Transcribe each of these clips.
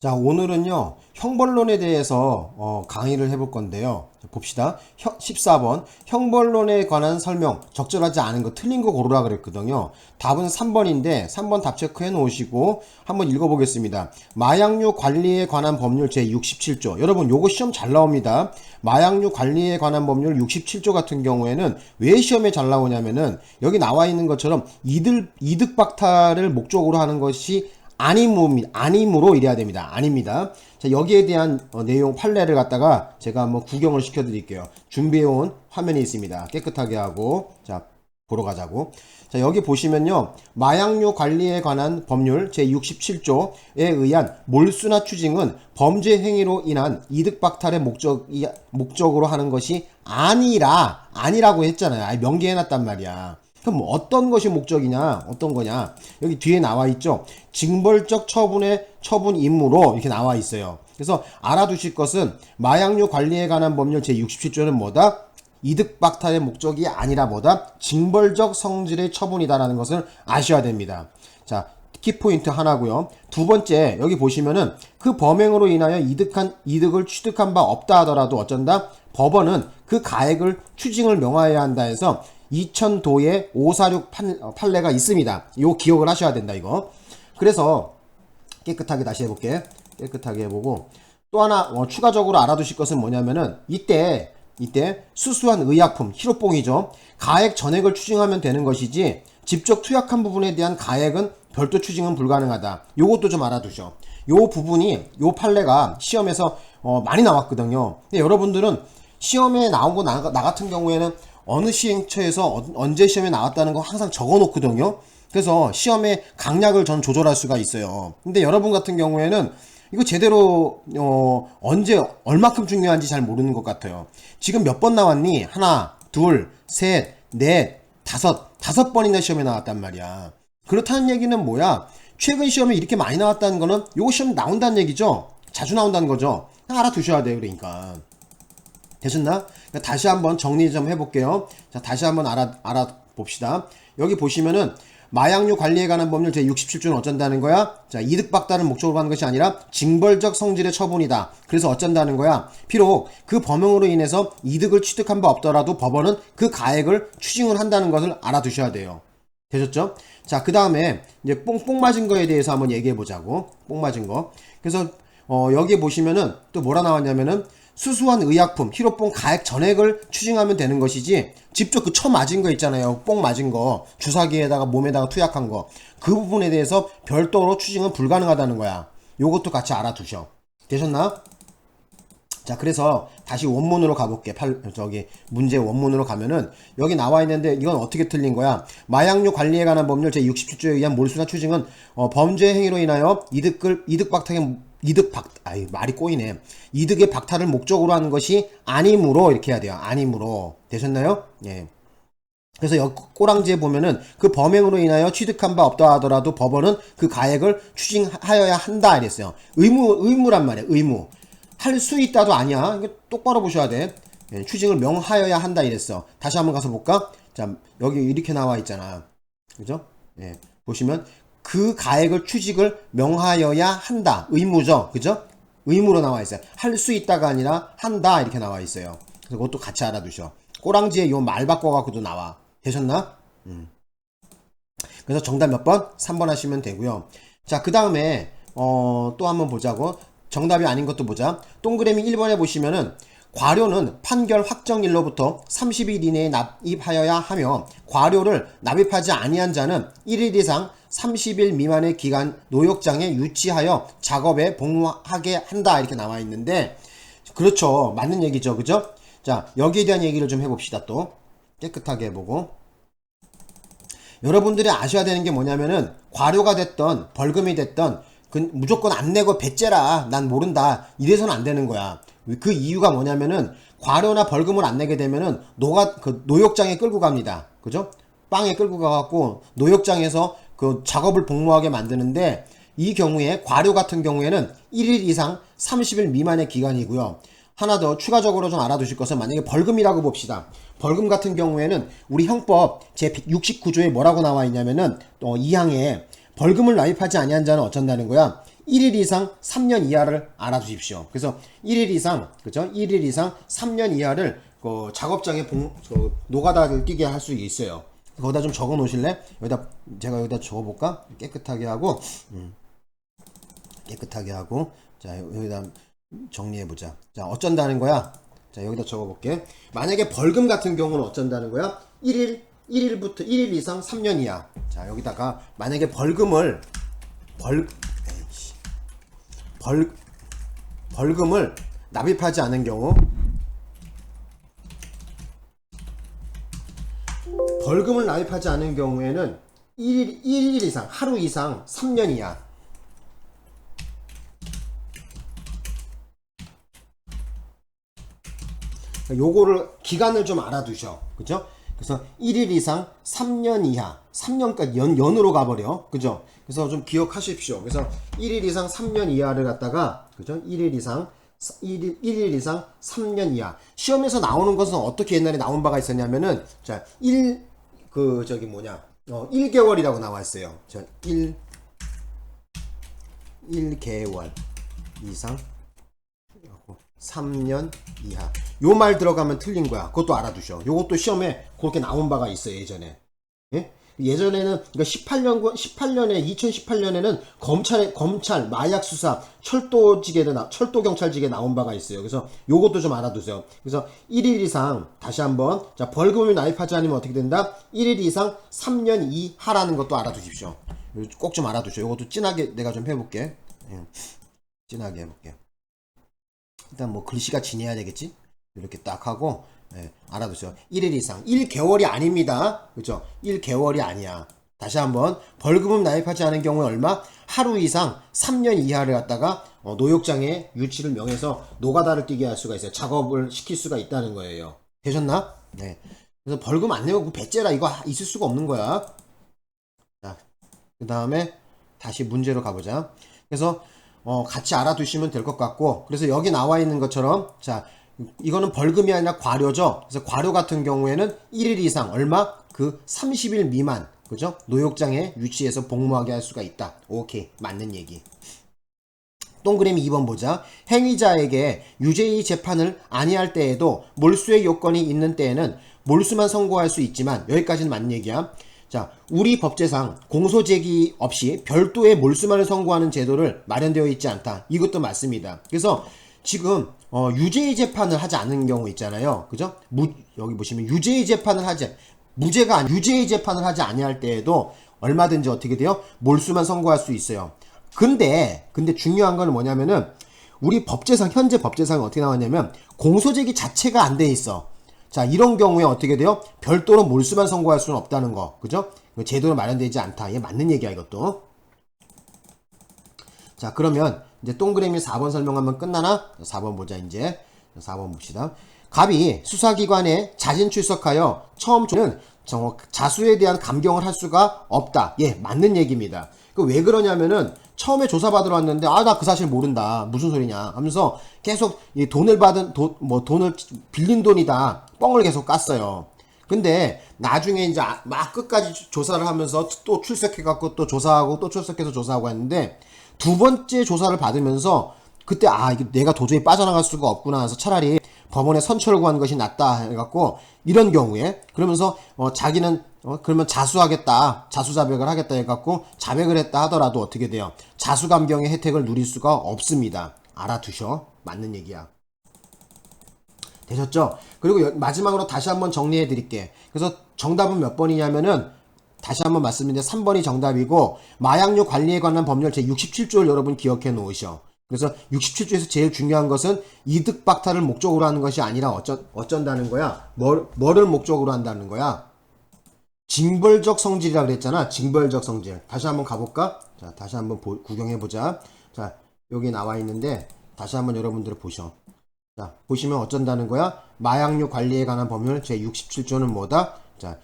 자, 오늘은요, 형벌론에 대해서 강의를 해볼 건데요. 자, 봅시다. 14번. 형벌론에 관한 설명. 적절하지 않은 거, 틀린 거 고르라 그랬거든요. 답은 3번인데, 3번 답 체크해 놓으시고, 한번 읽어보겠습니다. 마약류 관리에 관한 법률 제67조. 여러분, 요거 시험 잘 나옵니다. 마약류 관리에 관한 법률 67조 같은 경우에는 왜 시험에 잘 나오냐면은, 여기 나와 있는 것처럼 이득 박탈을 목적으로 하는 것이 아님으로 이래야 됩니다. 아닙니다. 자, 여기에 대한 내용 판례를 갖다가 제가 한번 구경을 시켜 드릴게요. 준비해온 화면이 있습니다. 깨끗하게 하고, 자, 보러 가자고. 자, 여기 보시면요. 마약류 관리에 관한 법률 제67조에 의한 몰수나 추징은 범죄 행위로 인한 이득 박탈의 목적으로 하는 것이 아니라고 했잖아요. 아예 명기해놨단 말이야. 그럼 뭐 어떤 것이 목적이냐, 어떤 거냐. 여기 뒤에 나와 있죠. 징벌적 처분 임무로 이렇게 나와 있어요. 그래서 알아두실 것은 마약류 관리에 관한 법률 제67조는 뭐다? 이득 박탈의 목적이 아니라 뭐다? 징벌적 성질의 처분이다라는 것을 아셔야 됩니다. 자, 키포인트 하나고요. 두 번째, 여기 보시면은 그 범행으로 인하여 이득을 취득한 바 없다 하더라도 어쩐다? 법원은 그 가액을 추징을 명하여야 한다 해서 2000도의 546 판례가 있습니다. 이거 기억을 하셔야 된다, 이거. 그래서 깨끗하게 다시 해볼게. 깨끗하게 해보고 또 하나 추가적으로 알아두실 것은 뭐냐면은 이때 수수한 의약품, 희로뽕이죠. 가액 전액을 추징하면 되는 것이지 직접 투약한 부분에 대한 가액은 별도 추징은 불가능하다. 요것도 좀 알아두셔. 요 부분이 요 판례가 시험에서 많이 나왔거든요. 근데 여러분들은 시험에 나오고 나 같은 경우에는 어느 시행처에서 언제 시험에 나왔다는 거 항상 적어 놓거든요. 그래서 시험에 강약을 전 조절할 수가 있어요. 근데 여러분 같은 경우에는 이거 제대로 언제 얼마큼 중요한지 잘 모르는 것 같아요. 지금 몇 번 나왔니? 하나, 둘, 셋, 넷, 다섯 번이나 시험에 나왔단 말이야. 그렇다는 얘기는 뭐야? 최근 시험에 이렇게 많이 나왔다는 거는 요거 시험 나온다는 얘기죠. 자주 나온다는 거죠. 알아두셔야 돼요. 그러니까. 되셨나? 다시 한번 정리 좀 해볼게요. 자, 다시 한번 알아봅시다. 여기 보시면은 마약류 관리에 관한 법률 제67조는 어쩐다는 거야? 자, 이득 박탈을 목적으로 하는 것이 아니라 징벌적 성질의 처분이다. 그래서 어쩐다는 거야? 비록 그 범행으로 인해서 이득을 취득한 바 없더라도 법원은 그 가액을 추징을 한다는 것을 알아두셔야 돼요. 되셨죠? 자, 그 다음에 이제 뽕 맞은 거에 대해서 한번 얘기해 보자고. 뽕 맞은 거. 그래서 여기에 보시면은 또 뭐라 나왔냐면은 수수한 의약품, 희로뽕 가액 전액을 추징하면 되는 것이지 직접 그 맞은 거 있잖아요. 뽕 맞은 거, 주사기에다가 몸에다가 투약한 거. 그 부분에 대해서 별도로 추징은 불가능하다는 거야. 요것도 같이 알아두셔. 되셨나? 자, 그래서 다시 원문으로 가볼게. 문제 원문으로 가면은 여기 나와 있는데 이건 어떻게 틀린 거야? 마약류 관리에 관한 법률 제67조에 의한 몰수나 추징은 범죄 행위로 인하여 말이 꼬이네. 이득의 박탈을 목적으로 하는 것이 아니므로 이렇게 해야 돼요. 아니므로. 되셨나요? 예. 그래서 여기 꼬랑지에 보면은 그 범행으로 인하여 취득한 바 없다 하더라도 법원은 그 가액을 추징하여야 한다 이랬어요. 의무란 말이야. 의무. 할 수 있다도 아니야. 이거 똑바로 보셔야 돼. 예, 추징을 명하여야 한다 이랬어. 다시 한번 가서 볼까? 자, 여기 이렇게 나와 있잖아. 그죠? 예. 보시면 그 가액을 추징을 명하여야 한다. 의무죠. 그죠? 의무로 나와 있어요. 할 수 있다가 아니라 한다 이렇게 나와 있어요. 그래서 그것도 같이 알아두셔. 꼬랑지에 요 말 바꿔갖고도 나와. 되셨나? 그래서 정답 몇 번? 3번 하시면 되고요. 자, 그 다음에 또 한번 보자고. 정답이 아닌 것도 보자. 동그라미 1번에 보시면은 과료는 판결 확정일로부터 30일 이내에 납입하여야 하며 과료를 납입하지 아니한 자는 1일 이상 30일 미만의 기간 노역장에 유치하여 작업에 복무하게 한다 이렇게 나와 있는데 그렇죠. 맞는 얘기죠. 그죠? 자, 여기에 대한 얘기를 좀 해봅시다. 또 깨끗하게 해보고 여러분들이 아셔야 되는 게 뭐냐면은 과료가 됐던 벌금이 됐던 무조건 안 내고 배째라 난 모른다 이래서는 안 되는 거야. 그 이유가 뭐냐면은 과료나 벌금을 안 내게 되면은 노역장에 끌고 갑니다. 그죠? 빵에 끌고 가갖고 노역장에서 그 작업을 복무하게 만드는데 이 경우에 과료 같은 경우에는 1일 이상 30일 미만의 기간이고요. 하나 더 추가적으로 좀 알아두실 것은 만약에 벌금이라고 봅시다. 벌금 같은 경우에는 우리 형법 제169조에 뭐라고 나와 있냐면은 2항에 벌금을 납입하지 아니한 자는 어쩐다는 거야? 1일 이상 3년 이하를 알아두십시오. 그래서 1일 이상, 그죠? 1일 이상 3년 이하를 작업장에 노가다를 뛰게 할 수 있어요. 거기다 좀 적어 놓으실래? 제가 여기다 적어 볼까? 깨끗하게 하고, 자, 여기다 정리해 보자. 자, 어쩐다는 거야? 자, 여기다 적어 볼게. 만약에 벌금 같은 경우는 어쩐다는 거야? 1일 이상 3년 이하. 자, 여기다가 만약에 벌금을 납입하지 않은 경우, 벌금을 납입하지 않은 경우에는 1일 이상, 하루 이상 3년 이하. 요거를 기간을 좀 알아두셔. 그죠? 그래서 1일 이상 3년 이하, 3년까지 연으로 가버려. 그죠? 그래서 좀 기억하십시오. 그래서 1일 이상 3년 이하를 갖다가, 그죠? 1일 이상 3년 이하. 시험에서 나오는 것은 어떻게 옛날에 나온 바가 있었냐면은, 자, 1개월이라고 나와 있어요. 자, 1개월 이상 3년 이하. 요 말 들어가면 틀린 거야. 그것도 알아두셔. 요것도 시험에 그렇게 나온 바가 있어요, 예전에. 예? 예전에는, 그러니까 2018년에는 검찰, 마약 수사, 철도경찰직에 나온 바가 있어요. 그래서 요것도 좀 알아두세요. 그래서 1일 이상, 다시 한번, 자, 벌금을 납입하지 않으면 어떻게 된다? 1일 이상 3년 이하라는 것도 알아두십시오. 꼭 좀 알아두셔. 요것도 진하게 내가 좀 해볼게. 예. 진하게 해볼게. 일단 뭐 글씨가 진해야 되겠지? 이렇게 딱 하고, 예, 알아두세요. 1일 이상. 1개월이 아닙니다. 그죠? 1개월이 아니야. 다시 한번. 벌금을 납입하지 않은 경우에 얼마? 하루 이상 3년 이하를 갖다가 노역장에 유치를 명해서 노가다를 뛰게 할 수가 있어요. 작업을 시킬 수가 있다는 거예요. 되셨나? 네. 그래서 벌금 안 내고 배째라 이거 있을 수가 없는 거야. 자, 그 다음에 다시 문제로 가보자. 그래서 같이 알아두시면 될 것 같고, 그래서 여기 나와 있는 것처럼, 자, 이거는 벌금이 아니라 과료죠. 그래서 과료 같은 경우에는 1일 이상 얼마? 그 30일 미만, 그죠? 노역장에 유치해서 복무하게 할 수가 있다. 오케이, 맞는 얘기. 동그라미 2번 보자. 행위자에게 유죄의 재판을 아니할 때에도 몰수의 요건이 있는 때에는 몰수만 선고할 수 있지만, 여기까지는 맞는 얘기야. 자, 우리 법제상 공소제기 없이 별도의 몰수만을 선고하는 제도를 마련되어 있지 않다. 이것도 맞습니다. 그래서 지금 유죄의 재판을 하지 않은 경우 있잖아요. 그죠? 여기 보시면 유죄의 재판을 유죄의 재판을 하지 아니할 때에도 얼마든지 어떻게 돼요? 몰수만 선고할 수 있어요. 근데 중요한 건 뭐냐면은 우리 법제상, 현재 법제상이 어떻게 나왔냐면 공소제기 자체가 안 돼 있어. 자, 이런 경우에 어떻게 돼요? 별도로 몰수만 선고할 수는 없다는 거. 그죠? 제도로 마련되지 않다. 이게 맞는 얘기야, 이것도. 자, 그러면 이제 동그라미 4번 설명하면 끝나나? 4번 보자, 이제. 4번 봅시다. 갑이 수사기관에 자진 출석하여 처음 조는 자수에 대한 감경을 할 수가 없다. 예, 맞는 얘기입니다. 왜 그러냐면은 처음에 조사받으러 왔는데 나 그 사실 모른다. 무슨 소리냐 하면서 계속 이 돈을 빌린 돈이다. 뻥을 계속 깠어요. 근데 나중에 이제 막 끝까지 조사를 하면서 또 출석해갖고 또 조사하고 또 출석해서 조사하고 했는데 두 번째 조사를 받으면서 그때 이게 내가 도저히 빠져나갈 수가 없구나 해서 차라리 법원에 선처를 구한 것이 낫다 해갖고 이런 경우에 그러면서 자기는 그러면 자수하겠다, 자수자백을 하겠다 해갖고 자백을 했다 하더라도 어떻게 돼요? 자수감경의 혜택을 누릴 수가 없습니다. 알아두셔. 맞는 얘기야. 되셨죠? 그리고 마지막으로 다시 한번 정리해 드릴게. 그래서 정답은 몇 번이냐면은 다시 한번 말씀드리는데 3번이 정답이고, 마약류 관리에 관한 법률 제67조를 여러분 기억해 놓으셔. 그래서 67조에서 제일 중요한 것은 이득 박탈을 목적으로 하는 것이 아니라 어쩐다는 거야? 뭐를 목적으로 한다는 거야? 징벌적 성질이라고 그랬잖아. 징벌적 성질. 다시 한번 가볼까? 자, 다시 한번 구경해보자. 자, 여기 나와 있는데 다시 한번 여러분들 보셔. 자, 보시면 어쩐다는 거야? 마약류 관리에 관한 법률 제67조는 뭐다? 자,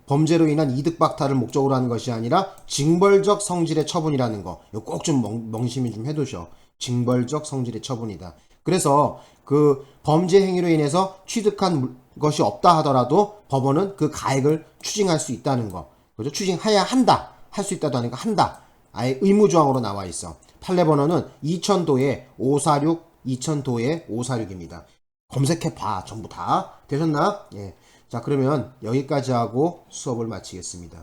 범죄로 인한 이득 박탈을 목적으로 하는 것이 아니라 징벌적 성질의 처분이라는 거. 이거 꼭 좀 명심히 좀 해두셔. 징벌적 성질의 처분이다. 그래서 그 범죄 행위로 인해서 취득한 것이 없다 하더라도 법원은 그 가액을 추징할 수 있다는 거. 그죠? 추징해야 한다. 할 수 있다도 하니까 한다. 아예 의무조항으로 나와 있어. 판례 번호는 2000도에 546, 2000도에 546입니다. 검색해봐. 전부 다. 되셨나? 예. 자, 그러면 여기까지 하고 수업을 마치겠습니다.